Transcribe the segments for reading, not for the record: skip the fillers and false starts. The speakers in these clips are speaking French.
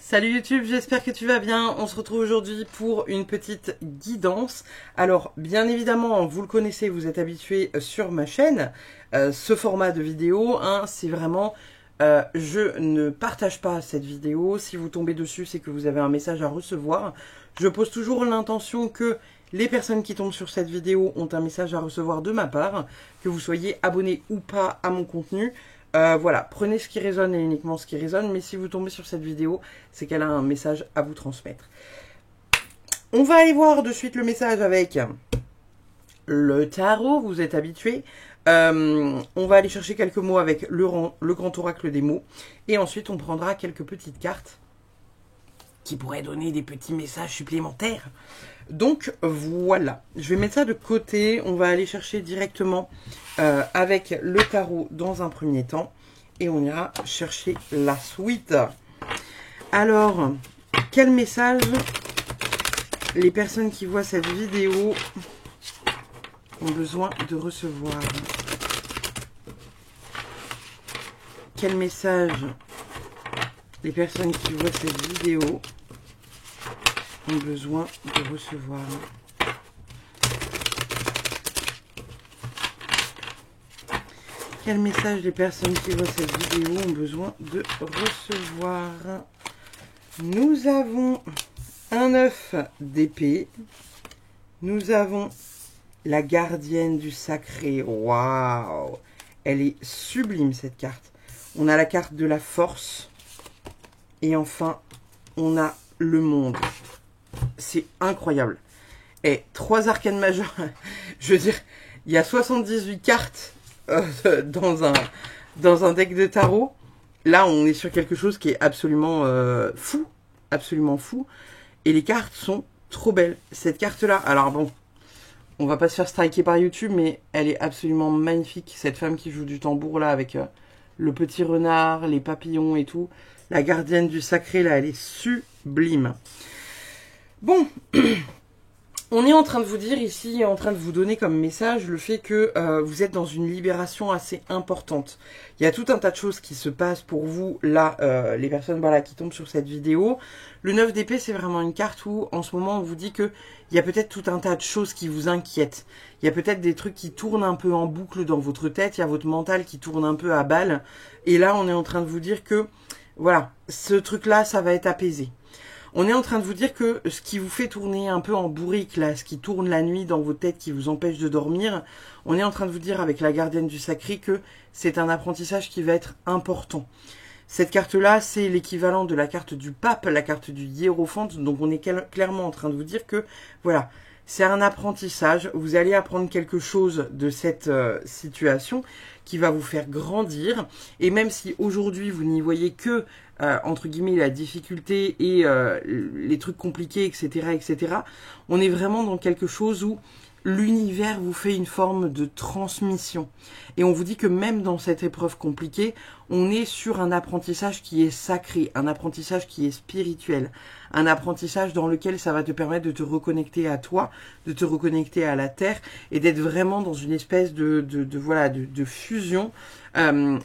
Salut YouTube, j'espère que tu vas bien. On se retrouve aujourd'hui pour une petite guidance. Alors, bien évidemment, vous le connaissez, vous êtes habitué sur ma chaîne. Ce format de vidéo, c'est vraiment... je ne partage pas cette vidéo. Si vous tombez dessus, c'est que vous avez un message à recevoir. Je pose toujours l'intention que les personnes qui tombent sur cette vidéo ont un message à recevoir de ma part, que vous soyez abonné ou pas à mon contenu. Voilà, prenez ce qui résonne et uniquement ce qui résonne, mais si vous tombez sur cette vidéo, c'est qu'elle a un message à vous transmettre. On va aller voir de suite le message avec le tarot, vous êtes habitués. On va aller chercher quelques mots avec le grand oracle des mots, et ensuite on prendra quelques petites cartes qui pourraient donner des petits messages supplémentaires. Donc voilà, je vais mettre ça de côté, on va aller chercher directement avec le tarot dans un premier temps et on ira chercher la suite. Alors, quel message les personnes qui voient cette vidéo ont besoin de recevoir? Quel message les personnes qui voient cette vidéo ont besoin de recevoir? Quel message les personnes qui voient cette vidéo ont besoin de recevoir? Nous avons un 9 d'épée. Nous avons la gardienne du sacré. Waouh! Elle est sublime cette carte. On a la carte de la force. Et enfin, on a le monde. C'est incroyable. Et 3 arcanes majeures. Je veux dire, il y a 78 cartes dans un deck de tarot. Là, on est sur quelque chose qui est absolument fou. Absolument fou. Et les cartes sont trop belles. Cette carte-là, alors bon, on va pas se faire striker par YouTube, mais elle est absolument magnifique. Cette femme qui joue du tambour là, avec le petit renard, les papillons et tout. La gardienne du sacré, là, elle est sublime. Bon, on est en train de vous dire ici, en train de vous donner comme message le fait que vous êtes dans une libération assez importante. Il y a tout un tas de choses qui se passent pour vous, là, les personnes voilà, qui tombent sur cette vidéo. Le 9 d'épée, c'est vraiment une carte où, en ce moment, on vous dit que il y a peut-être tout un tas de choses qui vous inquiètent. Il y a peut-être des trucs qui tournent un peu en boucle dans votre tête, il y a votre mental qui tourne un peu à balle. Et là, on est en train de vous dire que, voilà, ce truc-là, ça va être apaisé. On est en train de vous dire que ce qui vous fait tourner un peu en bourrique, là, ce qui tourne la nuit dans vos têtes, qui vous empêche de dormir, on est en train de vous dire avec la gardienne du sacré que c'est un apprentissage qui va être important. Cette carte-là, c'est l'équivalent de la carte du pape, la carte du hiérophante, donc on est clairement en train de vous dire que, voilà, c'est un apprentissage, vous allez apprendre quelque chose de cette situation qui va vous faire grandir, et même si aujourd'hui vous n'y voyez que entre guillemets la difficulté et les trucs compliqués, etc., etc., on est vraiment dans quelque chose où l'univers vous fait une forme de transmission. Et on vous dit que même dans cette épreuve compliquée, on est sur un apprentissage qui est sacré, un apprentissage qui est spirituel, un apprentissage dans lequel ça va te permettre de te reconnecter à toi, de te reconnecter à la terre et d'être vraiment dans une espèce de fusion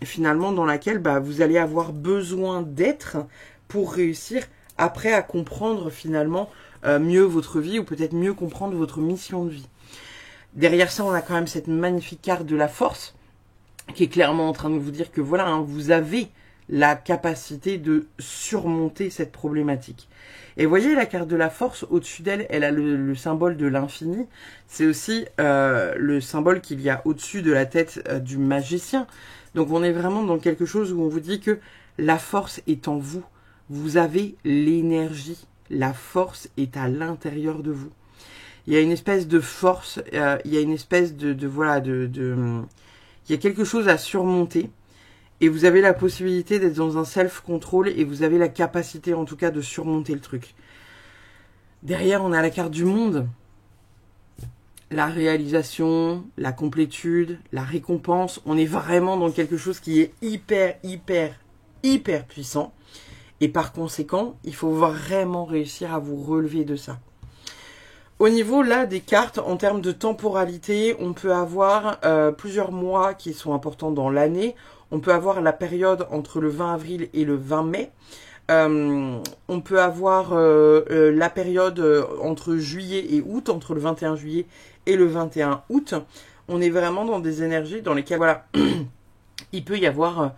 finalement dans laquelle vous allez avoir besoin d'être pour réussir après à comprendre finalement mieux votre vie ou peut-être mieux comprendre votre mission de vie. Derrière ça, on a quand même cette magnifique carte de la force qui est clairement en train de vous dire que voilà, vous avez la capacité de surmonter cette problématique. Et vous voyez la carte de la force, au-dessus d'elle, elle a le symbole de l'infini. C'est aussi le symbole qu'il y a au-dessus de la tête du magicien. Donc on est vraiment dans quelque chose où on vous dit que la force est en vous. Vous avez l'énergie. La force est à l'intérieur de vous. Il y a une espèce de force, il y a une espèce il y a quelque chose à surmonter. Et vous avez la possibilité d'être dans un self-control et vous avez la capacité en tout cas de surmonter le truc. Derrière, on a la carte du monde. La réalisation, la complétude, la récompense. On est vraiment dans quelque chose qui est hyper puissant. Et par conséquent, il faut vraiment réussir à vous relever de ça. Au niveau là des cartes, en termes de temporalité, on peut avoir plusieurs mois qui sont importants dans l'année. On peut avoir la période entre le 20 avril et le 20 mai. On peut avoir la période entre juillet et août, entre le 21 juillet et le 21 août. On est vraiment dans des énergies dans lesquelles, voilà, il peut y avoir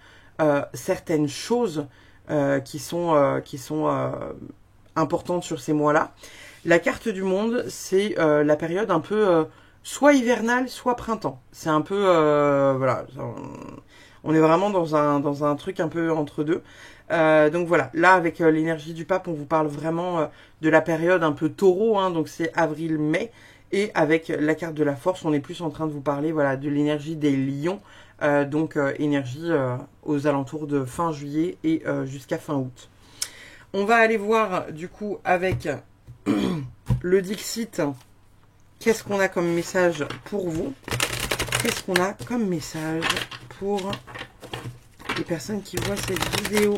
certaines choses qui sont importantes sur ces mois-là. La carte du monde, c'est la période un peu soit hivernale, soit printemps. C'est un peu, voilà, on est vraiment dans un truc un peu entre deux. Donc voilà, là avec l'énergie du pape, on vous parle vraiment de la période un peu taureau, hein, donc c'est avril-mai. Et avec la carte de la force, on est plus en train de vous parler, voilà, de l'énergie des lions, donc énergie aux alentours de fin juillet et jusqu'à fin août. On va aller voir du coup avec le Dixit, qu'est-ce qu'on a comme message pour vous? Qu'est-ce qu'on a comme message pour les personnes qui voient cette vidéo?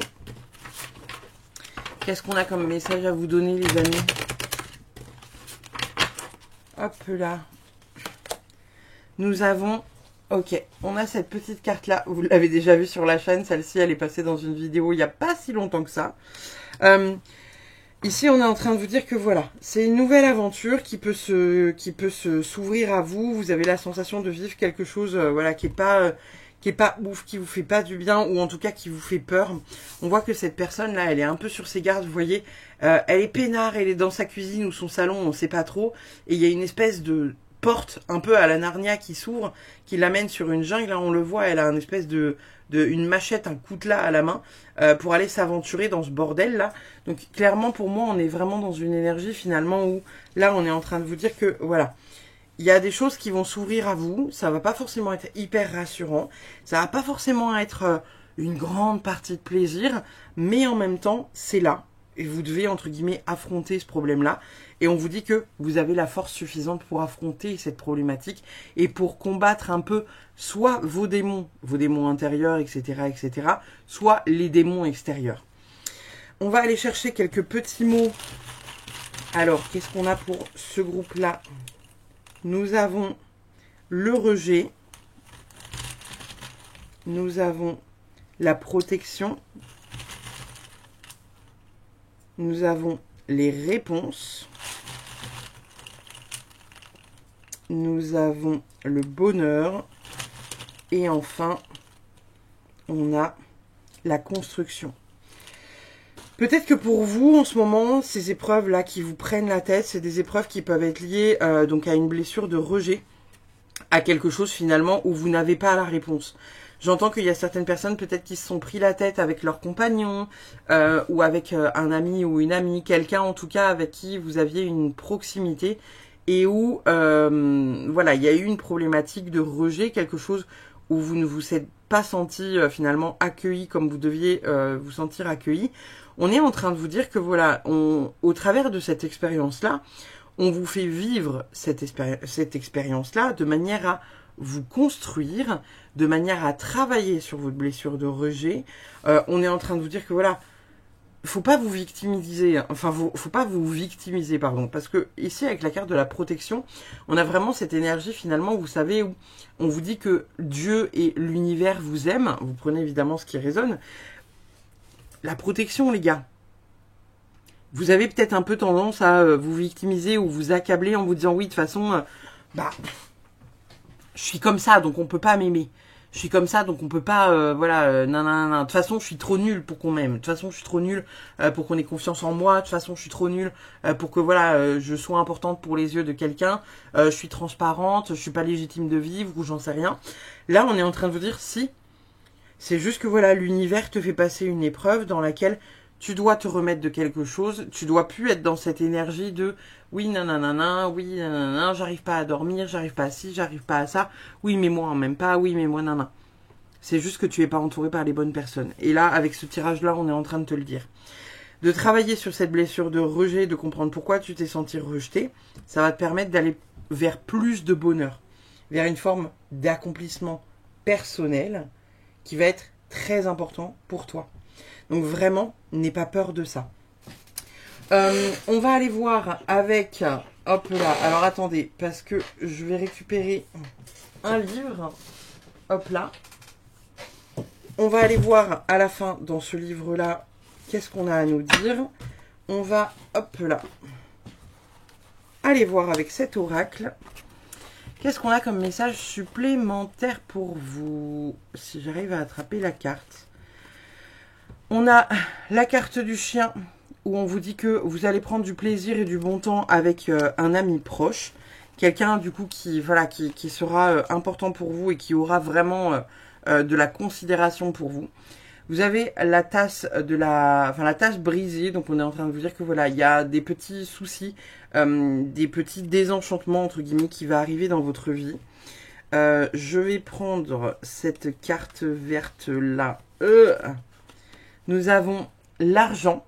Qu'est-ce qu'on a comme message à vous donner, les amis? Hop là. Nous avons... Ok, on a cette petite carte-là. Vous l'avez déjà vue sur la chaîne. Celle-ci, elle est passée dans une vidéo il n'y a pas si longtemps que ça. Ici, on est en train de vous dire que voilà, c'est une nouvelle aventure qui peut s'ouvrir à vous. Vous avez la sensation de vivre quelque chose, voilà, qui est pas ouf, qui vous fait pas du bien, ou en tout cas qui vous fait peur. On voit que cette personne là, elle est un peu sur ses gardes, vous voyez, elle est peinard, elle est dans sa cuisine ou son salon, on sait pas trop, et il y a une espèce de porte un peu à la Narnia qui s'ouvre, qui l'amène sur une jungle. Là, on le voit, elle a une espèce une machette, un coutelas à la main pour aller s'aventurer dans ce bordel là. Donc clairement pour moi, on est vraiment dans une énergie finalement où là, on est en train de vous dire que voilà, il y a des choses qui vont s'ouvrir à vous. Ça va pas forcément être hyper rassurant, ça va pas forcément être une grande partie de plaisir, mais en même temps, c'est là. Et vous devez, entre guillemets, affronter ce problème-là. Et on vous dit que vous avez la force suffisante pour affronter cette problématique et pour combattre un peu soit vos démons intérieurs, etc., etc., soit les démons extérieurs. On va aller chercher quelques petits mots. Alors, qu'est-ce qu'on a pour ce groupe-là? Nous avons le rejet. Nous avons la protection. Nous avons les réponses. Nous avons le bonheur. Et enfin, on a la construction. Peut-être que pour vous, en ce moment, ces épreuves-là qui vous prennent la tête, c'est des épreuves qui peuvent être liées donc à une blessure de rejet, à quelque chose finalement où vous n'avez pas la réponse. J'entends qu'il y a certaines personnes peut-être qui se sont pris la tête avec leur compagnon ou avec un ami ou une amie, quelqu'un en tout cas avec qui vous aviez une proximité et où voilà, il y a eu une problématique de rejet, quelque chose où vous ne vous êtes pas senti finalement accueilli comme vous deviez vous sentir accueilli. On est en train de vous dire que voilà, au travers de cette expérience-là, on vous fait vivre cette expérience-là de manière à vous construire, de manière à travailler sur votre blessure de rejet. On est en train de vous dire que voilà, faut pas vous victimiser, enfin faut pas vous victimiser, pardon, parce que ici avec la carte de la protection, on a vraiment cette énergie finalement, vous savez, où on vous dit que Dieu et l'univers vous aiment. Vous prenez évidemment ce qui résonne. La protection, les gars. Vous avez peut-être un peu tendance à vous victimiser ou vous accabler en vous disant oui, de toute façon, je suis comme ça, donc on peut pas m'aimer. Je suis comme ça, donc on peut pas, voilà, nanana. De toute façon, je suis trop nulle pour qu'on m'aime. De toute façon, je suis trop nulle pour qu'on ait confiance en moi. De toute façon, je suis trop nulle pour que, voilà, je sois importante pour les yeux de quelqu'un. Je suis transparente, je suis pas légitime de vivre ou j'en sais rien. Là, on est en train de vous dire si. C'est juste que, voilà, l'univers te fait passer une épreuve dans laquelle tu dois te remettre de quelque chose. Tu dois plus être dans cette énergie de oui, nanana, oui, nanana, j'arrive pas à dormir, j'arrive pas à ci, j'arrive pas à ça. Oui, mais moi en même pas, oui, mais moi nanana. C'est juste que tu es pas entouré par les bonnes personnes. Et là, avec ce tirage-là, on est en train de te le dire. De travailler sur cette blessure de rejet, de comprendre pourquoi tu t'es senti rejeté, ça va te permettre d'aller vers plus de bonheur, vers une forme d'accomplissement personnel qui va être très important pour toi. Donc vraiment, n'aie pas peur de ça. On va aller voir avec... Hop là, alors attendez, parce que je vais récupérer un livre. Hop là. On va aller voir à la fin, dans ce livre-là, qu'est-ce qu'on a à nous dire? On va, hop là, aller voir avec cet oracle. Qu'est-ce qu'on a comme message supplémentaire pour vous? Si j'arrive à attraper la carte. On a la carte du chien, où on vous dit que vous allez prendre du plaisir et du bon temps avec un ami proche. Quelqu'un, du coup, qui sera important pour vous et qui aura vraiment de la considération pour vous. Vous avez la tasse la tasse brisée, donc on est en train de vous dire que voilà, il y a des petits soucis, des petits désenchantements entre guillemets qui va arriver dans votre vie. Je vais prendre cette carte verte là. Nous avons l'argent.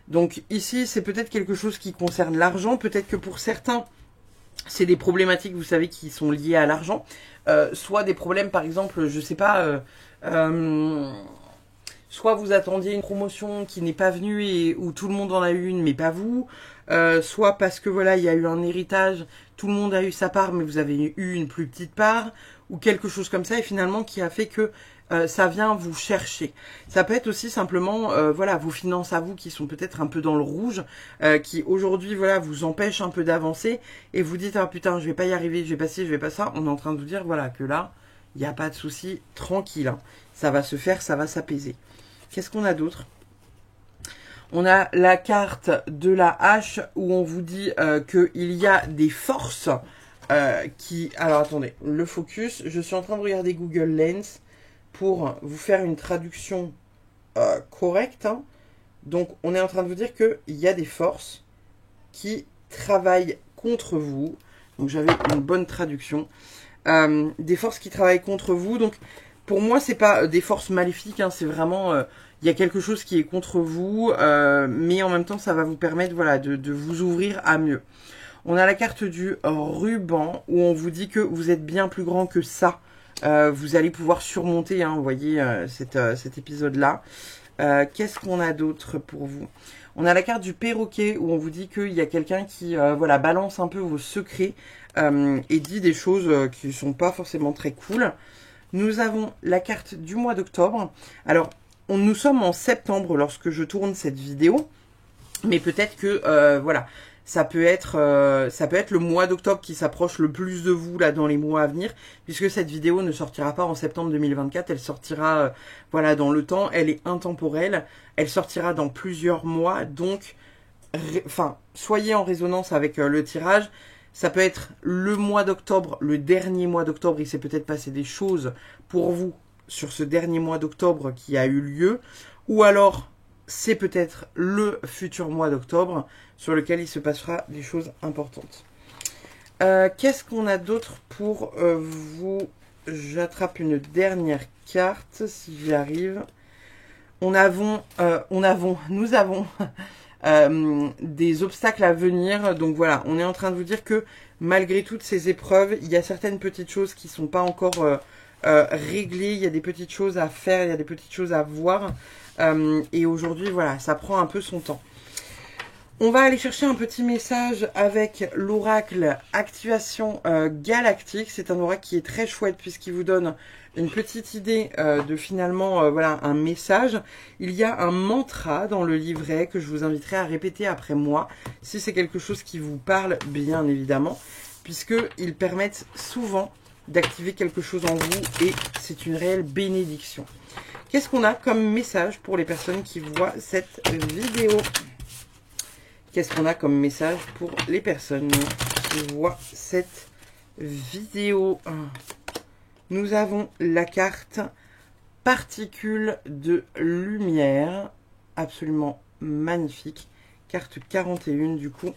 Donc ici, c'est peut-être quelque chose qui concerne l'argent. Peut-être que pour certains, c'est des problématiques, vous savez, qui sont liées à l'argent. Soit des problèmes, par exemple, je sais pas... soit vous attendiez une promotion qui n'est pas venue et où tout le monde en a eu une mais pas vous. Soit parce que voilà, il y a eu un héritage, tout le monde a eu sa part mais vous avez eu une plus petite part. Ou quelque chose comme ça et finalement qui a fait que ça vient vous chercher. Ça peut être aussi simplement voilà, vos finances à vous qui sont peut-être un peu dans le rouge, qui aujourd'hui voilà, vous empêchent un peu d'avancer et vous dites ah putain je vais pas y arriver, je vais pas ci, je vais pas ça. On est en train de vous dire voilà que là, il n'y a pas de souci, tranquille. Hein. Ça va se faire, ça va s'apaiser. Qu'est-ce qu'on a d'autre? On a la carte de la hache où on vous dit qu'il y a des forces qui... Alors attendez, le focus. Je suis en train de regarder Google Lens pour vous faire une traduction correcte. Hein. Donc on est en train de vous dire qu'il y a des forces qui travaillent contre vous. Donc j'avais une bonne traduction. Des forces qui travaillent contre vous. Donc pour moi, c'est pas des forces maléfiques, hein, c'est vraiment, il y a quelque chose qui est contre vous, mais en même temps, ça va vous permettre, voilà, de vous ouvrir à mieux. On a la carte du ruban, où on vous dit que vous êtes bien plus grand que ça. Vous allez pouvoir surmonter, hein, vous voyez, cet épisode-là. Qu'est-ce qu'on a d'autre pour vous? On a la carte du perroquet, où on vous dit qu'il y a quelqu'un qui, voilà, balance un peu vos secrets, et dit des choses qui sont pas forcément très cool. Nous avons la carte du mois d'octobre. Alors, nous sommes en septembre lorsque je tourne cette vidéo. Mais peut-être que, voilà, ça peut être le mois d'octobre qui s'approche le plus de vous là dans les mois à venir. Puisque cette vidéo ne sortira pas en septembre 2024. Elle sortira, voilà, dans le temps. Elle est intemporelle. Elle sortira dans plusieurs mois. Donc, soyez en résonance avec le tirage. Ça peut être le mois d'octobre, le dernier mois d'octobre, il s'est peut-être passé des choses pour vous sur ce dernier mois d'octobre qui a eu lieu. Ou alors, c'est peut-être le futur mois d'octobre sur lequel il se passera des choses importantes. Qu'est-ce qu'on a d'autre pour vous? J'attrape une dernière carte, si j'y arrive. Nous avons des obstacles à venir. Donc voilà, on est en train de vous dire que malgré toutes ces épreuves, il y a certaines petites choses qui ne sont pas encore réglées. Il y a des petites choses à faire, il y a des petites choses à voir. Et aujourd'hui, voilà, ça prend un peu son temps. On va aller chercher un petit message avec l'oracle Activation Galactique. C'est un oracle qui est très chouette puisqu'il vous donne une petite idée de finalement voilà, un message. Il y a un mantra dans le livret que je vous inviterai à répéter après moi si c'est quelque chose qui vous parle bien évidemment, puisqu'ils permettent souvent d'activer quelque chose en vous et c'est une réelle bénédiction. Qu'est-ce qu'on a comme message pour les personnes qui voient cette vidéo? Qu'est-ce qu'on a comme message pour les personnes qui voient cette vidéo? Nous avons la carte particules de lumière, absolument magnifique. Carte 41, du coup,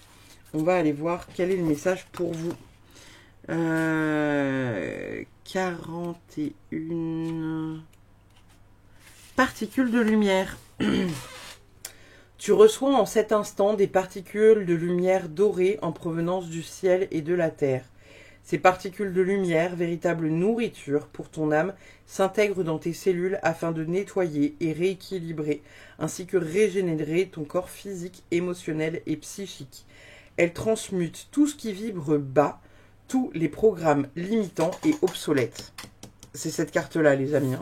on va aller voir quel est le message pour vous. 41 particules de lumière. Tu reçois en cet instant des particules de lumière dorées en provenance du ciel et de la terre. Ces particules de lumière, véritable nourriture pour ton âme, s'intègrent dans tes cellules afin de nettoyer et rééquilibrer, ainsi que régénérer ton corps physique, émotionnel et psychique. Elles transmutent tout ce qui vibre bas, tous les programmes limitants et obsolètes. C'est cette carte-là, les amis.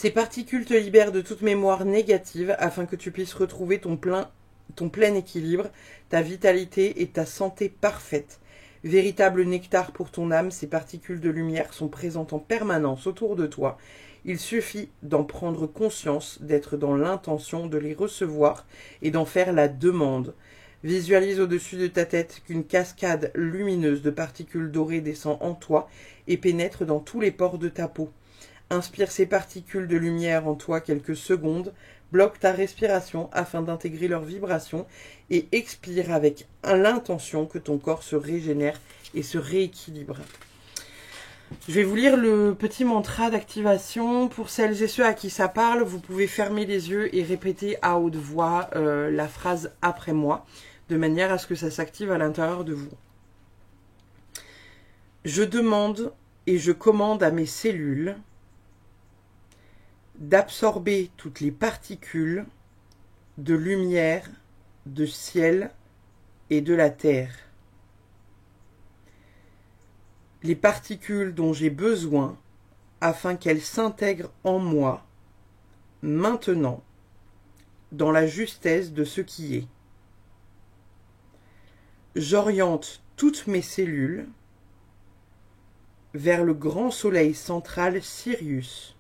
Ces particules te libèrent de toute mémoire négative afin que tu puisses retrouver ton plein équilibre, ta vitalité et ta santé parfaite. Véritable nectar pour ton âme, ces particules de lumière sont présentes en permanence autour de toi. Il suffit d'en prendre conscience, d'être dans l'intention de les recevoir et d'en faire la demande. Visualise au-dessus de ta tête qu'une cascade lumineuse de particules dorées descend en toi et pénètre dans tous les pores de ta peau. Inspire ces particules de lumière en toi quelques secondes, bloque ta respiration afin d'intégrer leurs vibrations et expire avec l'intention que ton corps se régénère et se rééquilibre. Je vais vous lire le petit mantra d'activation. Pour celles et ceux à qui ça parle, vous pouvez fermer les yeux et répéter à haute voix la phrase après moi, de manière à ce que ça s'active à l'intérieur de vous. Je demande et je commande à mes cellules d'absorber toutes les particules de lumière, de ciel et de la terre. Les particules dont j'ai besoin afin qu'elles s'intègrent en moi, maintenant, dans la justesse de ce qui est. J'oriente toutes mes cellules vers le grand soleil central Sirius,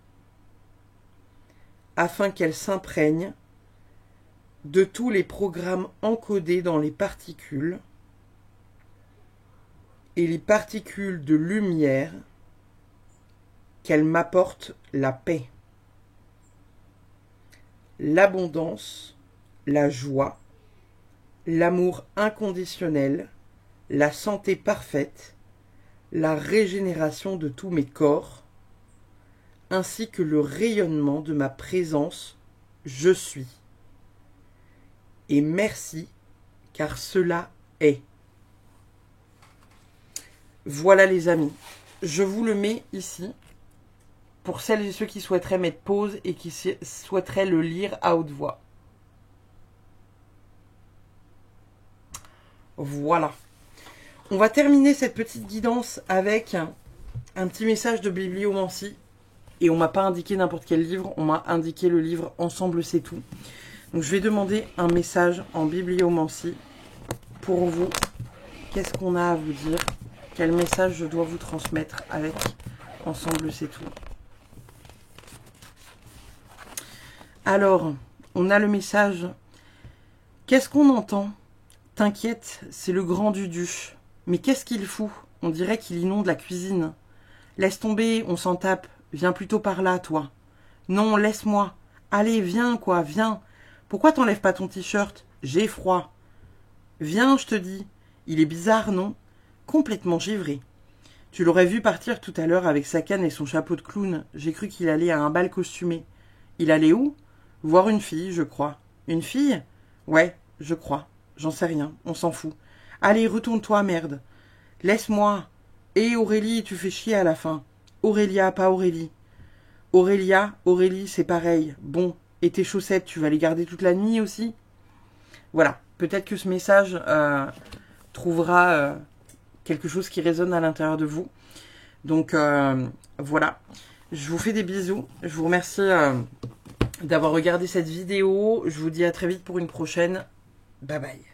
afin qu'elles s'imprègnent de tous les programmes encodés dans les particules et les particules de lumière, qu'elles m'apportent la paix, l'abondance, la joie, l'amour inconditionnel, la santé parfaite, la régénération de tous mes corps, ainsi que le rayonnement de ma présence, je suis. Et merci, car cela est. Voilà les amis, je vous le mets ici, pour celles et ceux qui souhaiteraient mettre pause et qui souhaiteraient le lire à haute voix. Voilà. On va terminer cette petite guidance avec un petit message de bibliomancie. Et on m'a pas indiqué n'importe quel livre, on m'a indiqué le livre Ensemble c'est tout. Donc je vais demander un message en bibliomancie pour vous. Qu'est-ce qu'on a à vous dire? Quel message je dois vous transmettre avec Ensemble c'est tout? Alors, on a le message. Qu'est-ce qu'on entend? T'inquiète, c'est le grand Dudu. Mais qu'est-ce qu'il fout? On dirait qu'il inonde la cuisine. Laisse tomber, on s'en tape. Viens plutôt par là, toi. Non, laisse-moi. Allez, viens, quoi, viens. Pourquoi t'enlèves pas ton t-shirt? J'ai froid. Viens, je te dis. Il est bizarre, non? Complètement givré. Tu l'aurais vu partir tout à l'heure avec sa canne et son chapeau de clown. J'ai cru qu'il allait à un bal costumé. Il allait où? Voir une fille, je crois. Une fille? Ouais, je crois. J'en sais rien, on s'en fout. Allez, retourne-toi, merde. Laisse-moi. Et Aurélie, tu fais chier à la fin. Aurélia, pas Aurélie. Aurélia, Aurélie, c'est pareil. Bon, et tes chaussettes, tu vas les garder toute la nuit aussi? Voilà, peut-être que ce message trouvera quelque chose qui résonne à l'intérieur de vous. Donc, voilà. Je vous fais des bisous. Je vous remercie d'avoir regardé cette vidéo. Je vous dis à très vite pour une prochaine. Bye bye.